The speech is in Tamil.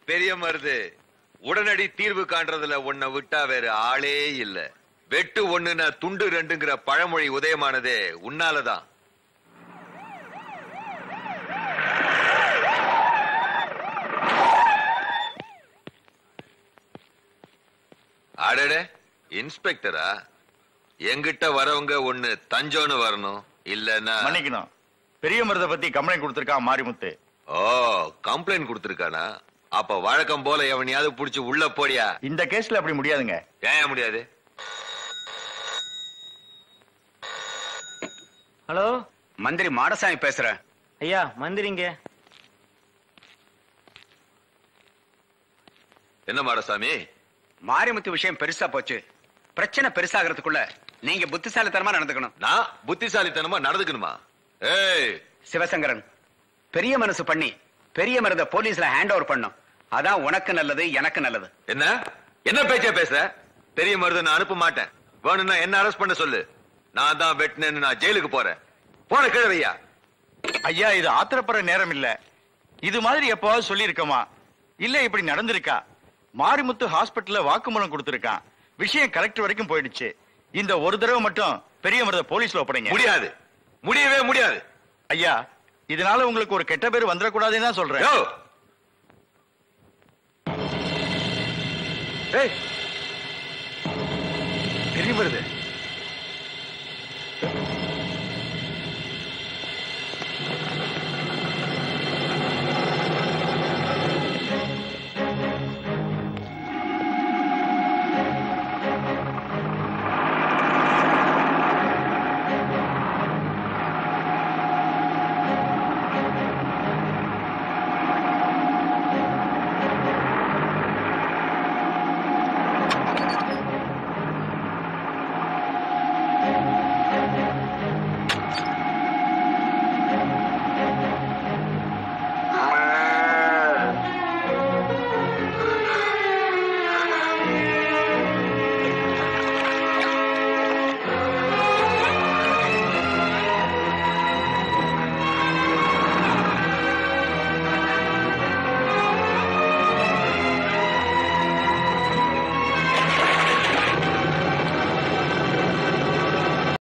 பெரிய மருது உடனடி தீர்வு காண்றதுல உன்னை விட்டா வேற ஆளே இல்ல. வெட்டு ஒண்ணுன்னா துண்டு ரெண்டுங்கிற பழமொழி உதயமானதே உன்னாலதான். அடடே, இன்ஸ்பெக்டரா? எங்கிட்ட வரவங்க ஒண்ணு தஞ்சோன்னு வரணும், இல்லன்னா மன்னிக்கணும். பெரிய மருத பத்தி கம்ப்ளைண்ட் கொடுத்திருக்கா மாரிமுத்து. ஓ, கம்ப்ளைண்ட் கொடுத்திருக்கானா? அப்ப வழக்கம் போல எவனையாவது புடிச்சு உள்ள போடியா. இந்த கேஸ்ல அப்படி முடியாதுங்க. ஏன் முடியாது? ஹலோ, மந்திரி மாடசாமி பேசுறேன். ஐயா மந்திரிங்க. என்ன மாடசாமி? மாரிமுத்து விஷயம் பெருசா போச்சு. பிரச்சனை பெருசாகிறதுக்குள்ள நீங்க புத்திசாலித்தனமா நடந்துக்கணும். நான் புத்திசாலித்தனமா நடந்துக்கணுமா? ஏய் சிவசங்கரன், பெரிய மனசு பண்ணி பெரிய மருத போலீஸ்ல ஹேண்ட் ஓவர் பண்ணும். அதான் உனக்கு நல்லது, எனக்கு நல்லது. என்ன என்ன பேச்ச பேச? பெரிய மருத நான் அனுப்ப மாட்டேன். வேணும்னா என்ன அரெஸ்ட் பண்ண சொல்லு. நான் தான் வெட்டினேன்னு நான் ஜெயிலுக்கு போறேன். போன கிழவையா? ஐயா, இது ஆத்திரப்படுற நேரம் இல்ல. இது மாதிரி எப்பவாவது சொல்லி இருக்கமா? இல்ல இப்படி நடந்திருக்கா? மாரிமுத்து ஹாஸ்பிட்டல்ல வாக்குமூலம் கொடுத்திருக்கான். விஷயம் கலெக்டர் வரைக்கும் போயிடுச்சு. இந்த ஒரு தடவை மட்டும் பெரிய மருத போலீஸ்ல ஒப்படைங்க. முடியாது, முடியவே முடியாது. ஐயா, இதனால உங்களுக்கு ஒரு கெட்ட பேர் வந்துடக்கூடாதுன்னு தான் சொல்றேன். பெரிய மருது